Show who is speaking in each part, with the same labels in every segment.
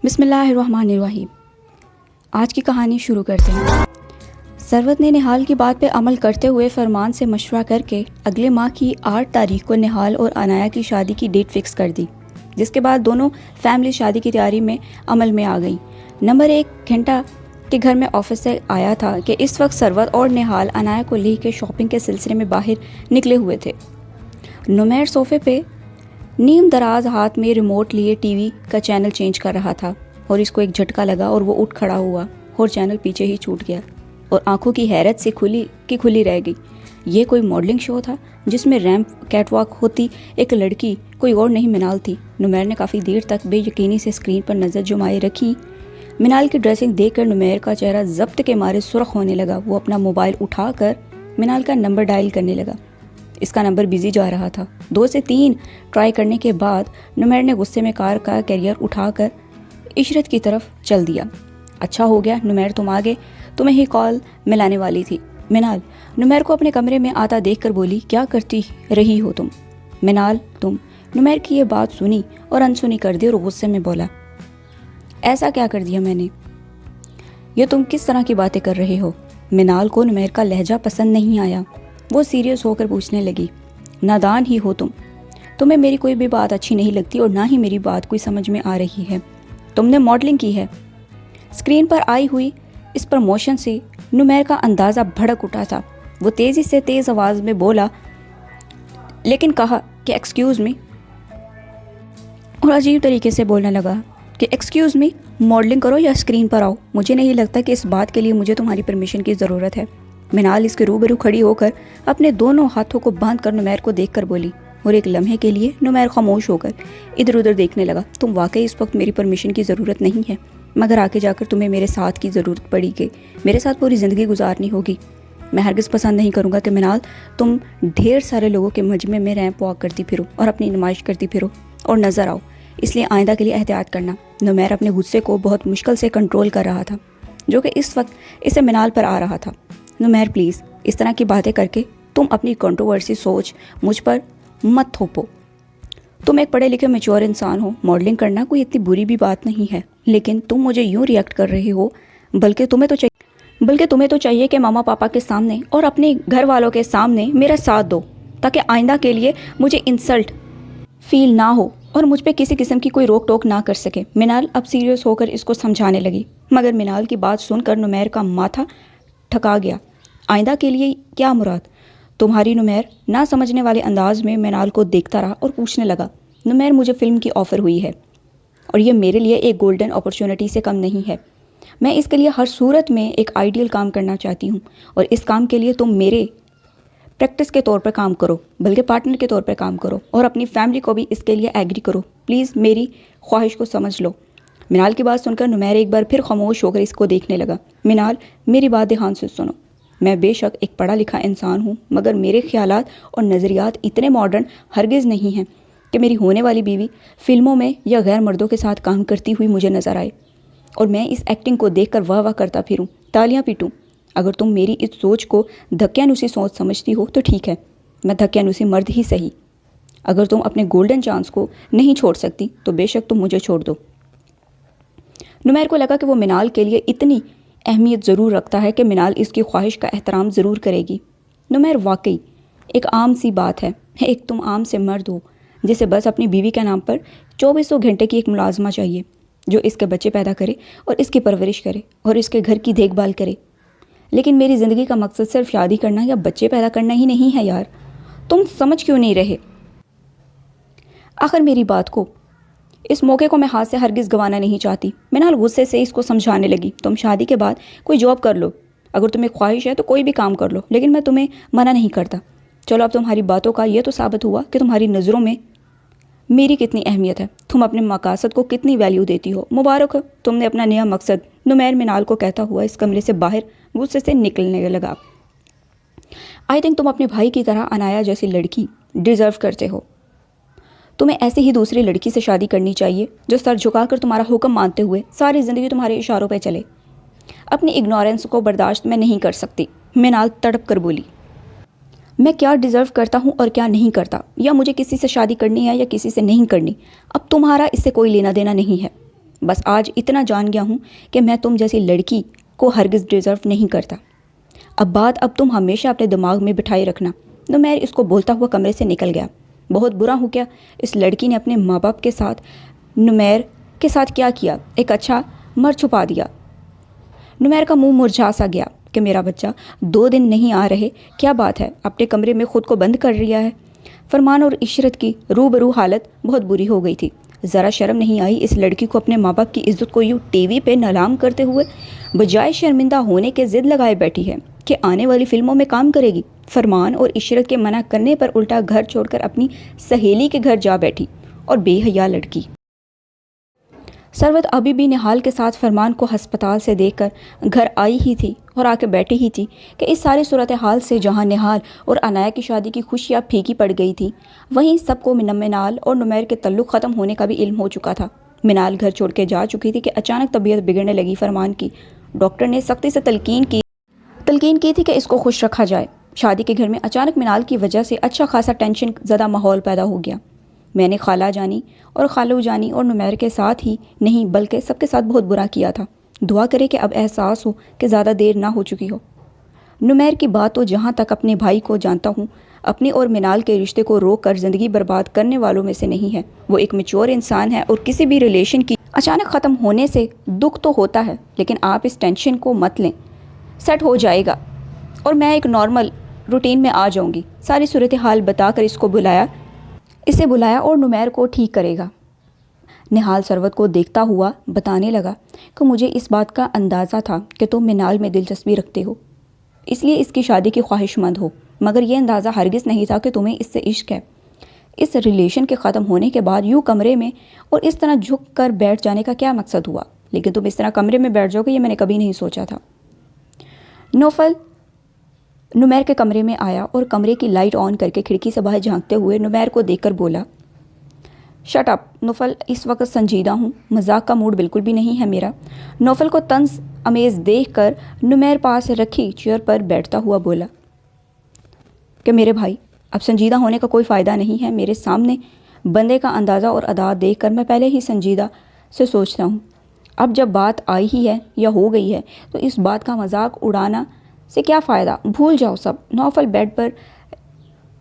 Speaker 1: بسم اللہ الرحمن الرحیم۔ آج کی کہانی شروع کرتے ہیں۔ ثروت نے نہال کی بات پہ عمل کرتے ہوئے فرمان سے مشورہ کر کے اگلے ماہ کی 8 تاریخ کو نہال اور عنایا کی شادی کی ڈیٹ فکس کر دی، جس کے بعد دونوں فیملی شادی کی تیاری میں عمل میں آ گئیں۔ نمبر 1 گھنٹہ کے گھر میں آفس سے آیا تھا کہ اس وقت ثروت اور نہال عنایا کو لے کے شاپنگ کے سلسلے میں باہر نکلے ہوئے تھے۔ نمیر صوفے پہ نیم دراز ہاتھ میں ریموٹ لیے ٹی وی کا چینل چینج کر رہا تھا اور اس کو ایک جھٹکا لگا اور وہ اٹھ کھڑا ہوا اور چینل پیچھے ہی چھوٹ گیا اور آنکھوں کی حیرت سے کھلی رہ گئی۔ یہ کوئی ماڈلنگ شو تھا جس میں ریمپ کیٹ واک ہوتی ایک لڑکی کوئی اور نہیں منال تھی۔ نمیر نے کافی دیر تک بے یقینی سے اسکرین پر نظر جمائے رکھی۔ منال کی ڈریسنگ دیکھ کر نمیر کا چہرہ ضبط کے مارے سرخ ہونے لگا۔ وہ اپنا موبائل اٹھا کر منال کا نمبر ڈائل کرنے لگا۔ اس کا نمبر بزی جا رہا تھا۔ 2 سے 3 ٹرائی کرنے کے بعد نمیر نے غصے میں کار کا کیریئر اٹھا کر عشرت کی طرف چل دیا۔ اچھا ہو گیا نمیر تم آگے، تمہیں ہی کال ملانے والی تھی۔ منال نمیر کو اپنے کمرے میں آتا دیکھ کر بولی، کیا کرتی رہی ہو تم؟ منال تم نمیر کی یہ بات سنی اور انسنی کر دی اور غصے میں بولا، ایسا کیا کر دیا میں نے؟ یہ تم کس طرح کی باتیں کر رہے ہو؟ منال کو نمیر کا لہجہ پسند نہیں آیا۔ وہ سیریس ہو کر پوچھنے لگی، نادان ہی ہو تمہیں میری کوئی بھی بات اچھی نہیں لگتی اور نہ ہی میری بات کوئی سمجھ میں آ رہی ہے۔ تم نے ماڈلنگ کی ہے۔ اسکرین پر آئی ہوئی اس پروموشن سے نمیر کا اندازہ بھڑک اٹھا تھا۔ وہ تیزی سے تیز آواز میں بولا، لیکن کہا کہ ایکسکیوز می، اور عجیب طریقے سے بولنے لگا کہ ایکسکیوز می، ماڈلنگ کرو یا اسکرین پر آؤ، مجھے نہیں لگتا کہ اس بات کے لیے مجھے تمہاری پرمیشن کی ضرورت ہے۔ منال اس کے روبرو کھڑی ہو کر اپنے دونوں ہاتھوں کو باندھ کر نمیر کو دیکھ کر بولی، اور ایک لمحے کے لیے نمیر خاموش ہو کر ادھر ادھر دیکھنے لگا۔ تم واقعی اس وقت میری پرمیشن کی ضرورت نہیں ہے، مگر آگے جا کر تمہیں میرے ساتھ کی ضرورت پڑے گی، میرے ساتھ پوری زندگی گزارنی ہوگی۔ میں ہرگز پسند نہیں کروں گا کہ منال تم ڈھیر سارے لوگوں کے مجمع میں ریمپ واک کرتی پھرو اور اپنی نمائش کرتی پھرو اور نظر آؤ، اس لیے آئندہ کے لیے احتیاط کرنا۔ نمیر اپنے غصے کو بہت مشکل سے کنٹرول کر رہا تھا جو کہ اس وقت اسے منال پر آ رہا تھا۔ نمیر پلیز اس طرح کی باتیں کر کے تم اپنی کنٹروورسی سوچ مجھ پر مت تھوپو۔ تم ایک پڑھے لکھے میچور انسان ہو، ماڈلنگ کرنا کوئی اتنی بری بھی بات نہیں ہے، لیکن تم مجھے یوں ریئیکٹ کر رہے ہو بلکہ تمہیں تو چاہیے کہ ماما پاپا کے سامنے اور اپنے گھر والوں کے سامنے میرا ساتھ دو تاکہ آئندہ کے لیے مجھے انسلٹ فیل نہ ہو اور مجھ پہ کسی قسم کی کوئی روک ٹوک نہ کر سکے۔ منال اب سیریس ہو کر اس کو سمجھانے لگی، مگر منال کی بات سن کر نمیر کا ماتھا ٹھکا گیا۔ آئندہ کے لیے کیا مراد تمہاری؟ نمیر نہ سمجھنے والے انداز میں منال کو دیکھتا رہا اور پوچھنے لگا، نمیر مجھے فلم کی آفر ہوئی ہے اور یہ میرے لیے ایک گولڈن اپرچونٹی سے کم نہیں ہے۔ میں اس کے لیے ہر صورت میں ایک آئیڈیل کام کرنا چاہتی ہوں اور اس کام کے لیے تم میرے پریکٹس کے طور پر کام کرو بلکہ پارٹنر کے طور پر کام کرو اور اپنی فیملی کو بھی اس کے لیے ایگری کرو۔ پلیز میری خواہش کو سمجھ لو۔ منال کی بات سن کر نمیر ایک بار پھر خاموش ہو کر اس کو دیکھنے لگا۔ منال میری بات دھیان سے سنو، میں بے شک ایک پڑھا لکھا انسان ہوں، مگر میرے خیالات اور نظریات اتنے ماڈرن ہرگز نہیں ہیں کہ میری ہونے والی بیوی فلموں میں یا غیر مردوں کے ساتھ کام کرتی ہوئی مجھے نظر آئے اور میں اس ایکٹنگ کو دیکھ کر واہ واہ کرتا پھروں، تالیاں پیٹوں۔ اگر تم میری اس سوچ کو دھکیانوسی سوچ سمجھتی ہو تو ٹھیک ہے، میں دھکیانوسی مرد ہی صحیح۔ اگر تم اپنے گولڈن چانس کو نہیں چھوڑ سکتی تو بے شک تم مجھے چھوڑ دو۔ نمیر کو لگا کہ وہ منال کے لیے اتنی اہمیت ضرور رکھتا ہے کہ منال اس کی خواہش کا احترام ضرور کرے گی۔ نمیر واقعی ایک عام سی بات ہے، ایک تم عام سے مرد ہو جسے بس اپنی بیوی کے نام پر 2400 گھنٹے کی ایک ملازمہ چاہیے جو اس کے بچے پیدا کرے اور اس کی پرورش کرے اور اس کے گھر کی دیکھ بھال کرے۔ لیکن میری زندگی کا مقصد صرف شادی کرنا یا بچے پیدا کرنا ہی نہیں ہے یار، تم سمجھ کیوں نہیں رہے؟ آخر میری بات کو، اس موقع کو میں ہاتھ سے ہرگز گنوانا نہیں چاہتی۔ منال غصے سے اس کو سمجھانے لگی، تم شادی کے بعد کوئی جاب کر لو، اگر تمہیں خواہش ہے تو کوئی بھی کام کر لو، لیکن میں تمہیں منع نہیں کرتا۔ چلو اب تمہاری باتوں کا یہ تو ثابت ہوا کہ تمہاری نظروں میں میری کتنی اہمیت ہے، تم اپنے مقاصد کو کتنی ویلیو دیتی ہو۔ مبارک ہو، تم نے اپنا نیا مقصد۔ نمیر منال کو کہتا ہوا اس کمرے سے باہر غصے سے نکلنے لگا۔ آئی تھنک تم اپنے بھائی کی طرح عنایا جیسی لڑکی ڈیزرو کرتے ہو۔ تمہیں ایسی ہی دوسری لڑکی سے شادی کرنی چاہیے جو سر جھکا کر تمہارا حکم مانتے ہوئے ساری زندگی تمہارے اشاروں پہ چلے۔ اپنی اگنورنس کو برداشت میں نہیں کر سکتی، منال تڑپ کر بولی۔ میں کیا ڈیزرو کرتا ہوں اور کیا نہیں کرتا، یا مجھے کسی سے شادی کرنی ہے یا کسی سے نہیں کرنی، اب تمہارا اس سے کوئی لینا دینا نہیں ہے۔ بس آج اتنا جان گیا ہوں کہ میں تم جیسی لڑکی کو ہرگز ڈیزرو نہیں کرتا۔ اب تم ہمیشہ اپنے دماغ میں بٹھائے رکھنا۔ نمیر اس کو بولتا ہوا کمرے سے نکل گیا۔ بہت برا ہو گیا اس لڑکی نے اپنے ماں باپ کے ساتھ نمیر کے ساتھ کیا کیا، ایک اچھا مرد چھپا دیا۔ نمیر کا منہ مرجھا سا گیا کہ میرا بچہ 2 دن نہیں آ رہے، کیا بات ہے، اپنے کمرے میں خود کو بند کر لیا ہے۔ فرمان اور عشرت کی روبرو حالت بہت بری ہو گئی تھی۔ ذرا شرم نہیں آئی اس لڑکی کو اپنے ماں باپ کی عزت کو یوں ٹی وی پہ نیلام کرتے ہوئے؟ بجائے شرمندہ ہونے کے ضد لگائے بیٹھی ہے کہ آنے والی فلموں میں کام کرے گی۔ فرمان اور عشرت کے منع کرنے پر الٹا گھر چھوڑ کر اپنی سہیلی کے گھر جا بیٹھی، اور بے حیا لڑکی۔ ثروت ابھی بھی نہال کے ساتھ فرمان کو ہسپتال سے دیکھ کر گھر آئی ہی تھی اور آ کے بیٹھی ہی تھی کہ اس ساری صورتحال سے جہاں نہال اور عنایا کی شادی کی خوشیاں پھیکی پڑ گئی تھی، وہیں سب کو منال اور نمیر کے تعلق ختم ہونے کا بھی علم ہو چکا تھا۔ منال گھر چھوڑ کے جا چکی تھی کہ اچانک طبیعت بگڑنے لگی فرمان کی۔ ڈاکٹر نے سختی سے تلقین کی تھی کہ اس کو خوش رکھا جائے۔ شادی کے گھر میں اچانک منال کی وجہ سے اچھا خاصا ٹینشن زدہ ماحول پیدا ہو گیا۔ میں نے خالہ جانی اور خالو جانی اور نمیر کے ساتھ ہی نہیں بلکہ سب کے ساتھ بہت برا کیا تھا۔ دعا کرے کہ اب احساس ہو کہ زیادہ دیر نہ ہو چکی ہو۔ نمیر کی بات تو جہاں تک اپنے بھائی کو جانتا ہوں اپنی اور منال کے رشتے کو روک کر زندگی برباد کرنے والوں میں سے نہیں ہے۔ وہ ایک میچور انسان ہے اور کسی بھی ریلیشن کی اچانک ختم ہونے سے دکھ تو ہوتا ہے، لیکن آپ اس ٹینشن کو مت لیں، سیٹ ہو جائے گا اور میں ایک نارمل روٹین میں آ جاؤں گی۔ ساری صورتحال بتا کر اسے بلایا اور نمیر کو ٹھیک کرے گا۔ نہال ثروت کو دیکھتا ہوا بتانے لگا کہ مجھے اس بات کا اندازہ تھا کہ تم منال میں دلچسپی رکھتے ہو، اس لیے اس کی شادی کی خواہش مند ہو، مگر یہ اندازہ ہرگز نہیں تھا کہ تمہیں اس سے عشق ہے۔ اس ریلیشن کے ختم ہونے کے بعد یوں کمرے میں اور اس طرح جھک کر بیٹھ جانے کا کیا مقصد ہوا؟ لیکن تم اس طرح کمرے میں بیٹھ جاؤ گے یہ میں نے کبھی نہیں سوچا تھا۔ نوفل نمیر کے کمرے میں آیا اور کمرے کی لائٹ آن کر کے کھڑکی سے باہر جھانکتے ہوئے نمیر کو دیکھ کر بولا، شٹ اپ نوفل، اس وقت سنجیدہ ہوں، مذاق کا موڈ بالکل بھی نہیں ہے میرا۔ نوفل کو طنز امیز دیکھ کر نمیر پاس رکھی چیئر پر بیٹھتا ہوا بولا کہ میرے بھائی اب سنجیدہ ہونے کا کوئی فائدہ نہیں ہے۔ میرے سامنے بندے کا اندازہ اور ادا دیکھ کر میں پہلے ہی سنجیدہ سے سوچتا ہوں۔ اب جب بات آئی ہی ہے یا ہو گئی ہے تو اس بات کا مذاق اڑانا سے کیا فائدہ، بھول جاؤ سب۔ نوفل بیڈ پر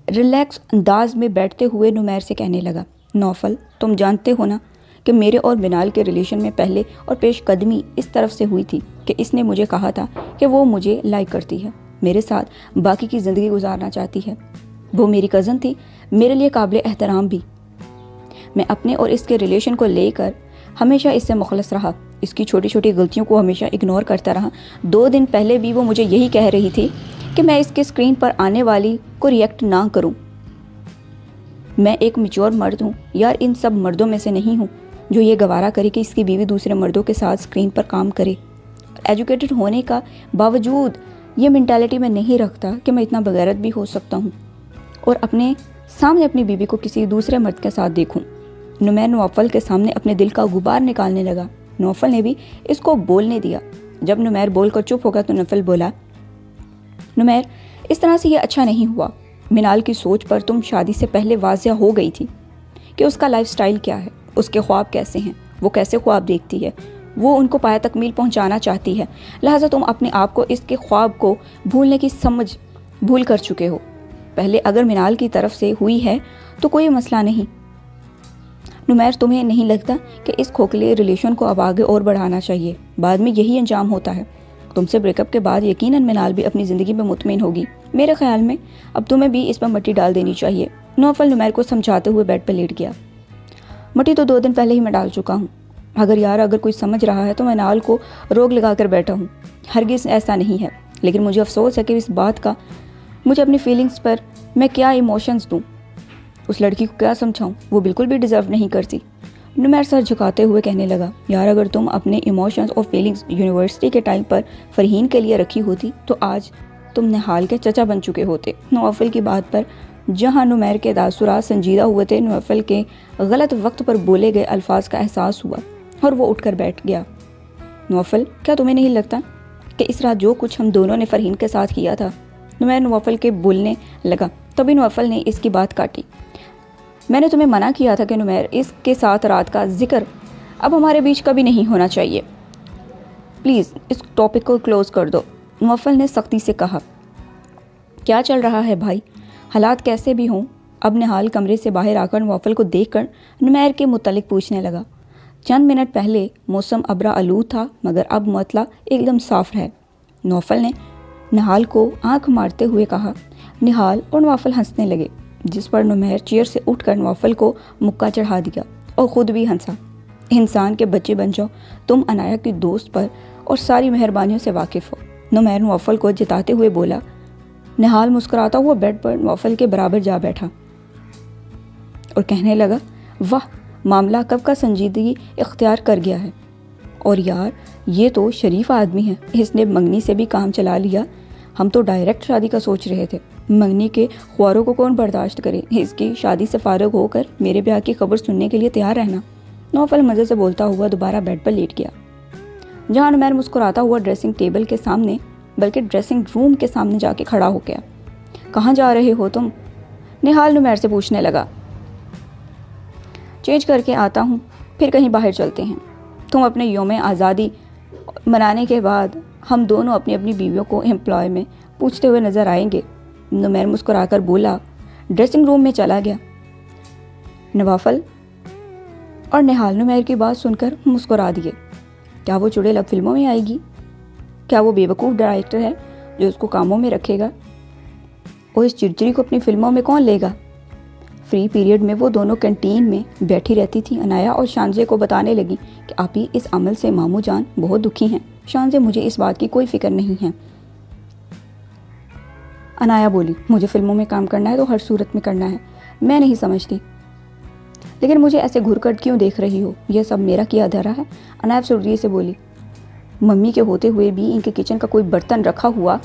Speaker 1: ریلیکس انداز میں بیٹھتے ہوئے نمیر سے کہنے لگا، نوفل تم جانتے ہو نا کہ میرے اور منال کے ریلیشن میں پہلے اور پیش قدمی اس طرف سے ہوئی تھی کہ اس نے مجھے کہا تھا کہ وہ مجھے لائک کرتی ہے، میرے ساتھ باقی کی زندگی گزارنا چاہتی ہے۔ وہ میری کزن تھی، میرے لیے قابل احترام بھی۔ میں اپنے اور اس کے ریلیشن کو لے کر ہمیشہ اس سے مخلص رہا، اس کی چھوٹی چھوٹی غلطیوں کو ہمیشہ اگنور کرتا رہا۔ 2 دن پہلے بھی وہ مجھے یہی کہہ رہی تھی کہ میں اس کے اسکرین پر آنے والی کو ریئیکٹ نہ کروں۔ میں ایک میچور مرد ہوں یار، ان سب مردوں میں سے نہیں ہوں جو یہ گوارا کرے کہ اس کی بیوی دوسرے مردوں کے ساتھ اسکرین پر کام کرے۔ ایجوکیٹڈ ہونے کا باوجود یہ مینٹالٹی میں نہیں رکھتا کہ میں اتنا بغیرت بھی ہو سکتا ہوں اور اپنے سامنے اپنی بیوی کو کسی دوسرے مرد کے ساتھ دیکھوں۔ نمیر نوفل کے سامنے اپنے دل کا غبار نکالنے لگا۔ نوفل نے بھی اس کو بولنے دیا۔ جب نمیر بول کر چپ ہوگا تو نوفل بولا، نمیر اس طرح سے یہ اچھا نہیں ہوا۔ منال کی سوچ پر تم شادی سے پہلے واضح ہو گئی تھی کہ اس کا لائف سٹائل کیا ہے، اس کے خواب کیسے ہیں، وہ کیسے خواب دیکھتی ہے، وہ ان کو پایا تکمیل پہنچانا چاہتی ہے، لہٰذا تم اپنے آپ کو اس کے خواب کو بھولنے کی سمجھ بھول کر چکے ہو۔ پہلے اگر منال کی طرف سے ہوئی ہے تو کوئی مسئلہ نہیں۔ نمیر تمہیں نہیں لگتا کہ اس کھوکھلے ریلیشن کو اب آگے اور بڑھانا چاہیے؟ بعد میں یہی انجام ہوتا ہے۔ تم سے بریک اپ کے بعد یقیناً منال بھی اپنی زندگی میں مطمئن ہوگی۔ میرے خیال میں اب تمہیں بھی اس پر مٹی ڈال دینی چاہیے۔ نوفل نمیر کو سمجھاتے ہوئے بیڈ پر لیٹ گیا۔ مٹی تو 2 دن پہلے ہی میں ڈال چکا ہوں۔ اگر کوئی سمجھ رہا ہے تو میں منال کو روک لگا کر بیٹھا ہوں، ہرگز ایسا نہیں ہے۔ لیکن مجھے افسوس ہے کہ اس بات کا مجھے اپنی فیلنگز پر میں کیا ایموشنز دوں، اس لڑکی کو کیا سمجھاؤں، وہ بالکل بھی ڈیزرو نہیں کرتی۔ نمیر سر جھکاتے ہوئے کہنے لگا، یار اگر تم اپنے ایموشنز اور فیلنگز یونیورسٹی کے ٹائم پر فرحین کے لیے رکھی ہوتی تو آج تم نہال کے چچا بن چکے ہوتے۔ نوفل کی بات پر جہاں نمیر کے تاثرات سنجیدہ ہوئے تھے، نوفل کے غلط وقت پر بولے گئے الفاظ کا احساس ہوا اور وہ اٹھ کر بیٹھ گیا۔ نوفل کیا تمہیں نہیں لگتا کہ اس رات جو کچھ ہم دونوں نے فرحین کے ساتھ کیا تھا؟ نمیر نوفل کے بولنے لگا، تبھی نوفل نے اس کی بات کاٹی۔ میں نے تمہیں منع کیا تھا کہ نمیر اس کے ساتھ رات کا ذکر اب ہمارے بیچ کبھی نہیں ہونا چاہیے، پلیز اس ٹاپک کو کلوز کر دو، نوفل نے سختی سے کہا۔ کیا چل رہا ہے بھائی؟ حالات کیسے بھی ہوں، اب نہال کمرے سے باہر آ کر نوفل کو دیکھ کر نمیر کے متعلق پوچھنے لگا۔ چند منٹ پہلے موسم ابرا آلود تھا، مگر اب مطلع ایک دم صاف ہے، نوفل نے نہال کو آنکھ مارتے ہوئے کہا۔ نہال اور نوفل ہنسنے لگے، جس پر نمیر چیئر سے اٹھ کر نوفل کو مکہ چڑھا دیا اور خود بھی ہنسا۔ انسان کے بچے بن جاؤ، تم عنایا کی دوست پر اور ساری مہربانیوں سے واقف ہو، نمیر نوفل کو جتاتے ہوئے بولا۔ نہال مسکراتا ہوا بیڈ پر نوفل کے برابر جا بیٹھا اور کہنے لگا، واہ، معاملہ کب کا سنجیدگی اختیار کر گیا ہے، اور یار یہ تو شریف آدمی ہے، اس نے منگنی سے بھی کام چلا لیا، ہم تو ڈائریکٹ شادی کا سوچ رہے تھے، منگنی کے خواروں کو کون برداشت کرے، اس کی شادی سے فارغ ہو کر میرے بیاہ کی خبر سننے کے لیے تیار رہنا۔ نوفل مزے سے بولتا ہوا دوبارہ بیڈ پر لیٹ گیا، جہاں نمیر مسکراتا ہوا ڈریسنگ ٹیبل کے سامنے بلکہ ڈریسنگ روم کے سامنے جا کے کھڑا ہو گیا۔ کہاں جا رہے ہو تم؟ نہال نمیر سے پوچھنے لگا۔ چینج کر کے آتا ہوں، پھر کہیں باہر چلتے ہیں، تم اپنے یوم آزادی منانے کے بعد ہم دونوں اپنی اپنی بیویوں کو امپلائی میں پوچھتے ہوئے نظر آئیں گے، نمیر مسکرا کر بولا۔ ڈریسنگ روم میں چلا گیا۔ نوفل اور نہال نمیر کی بات سن کر مسکرا دیے۔ کیا وہ چڑیل اب فلموں میں آئے گی؟ کیا وہ بے وقوف ڈائریکٹر ہے جو اس کو کاموں میں رکھے گا؟ اور اس چرچری کو اپنی فلموں میں کون لے گا؟ فری پیریڈ میں وہ دونوں کینٹین میں بیٹھی رہتی تھی۔ عنایا اور شانزے کو بتانے لگی کہ آپی اس عمل سے ماموں جان بہت دکھی ہیں۔ شانزے، مجھے اس بات کی کوئی فکر نہیں ہے۔ عنایا بولی، مجھے فلموں میں کام کرنا ہے تو ہر صورت میں کرنا ہے، میں نہیں سمجھتی، لیکن مجھے ایسے گھر کر کیوں دیکھ رہی ہو؟ یہ سب میرا کیا دھرا ہے؟ عنایا سردی سے بولی، ممی کے ہوتے ہوئے بھی ان کے کچن کا کوئی برتن رکھا ہوا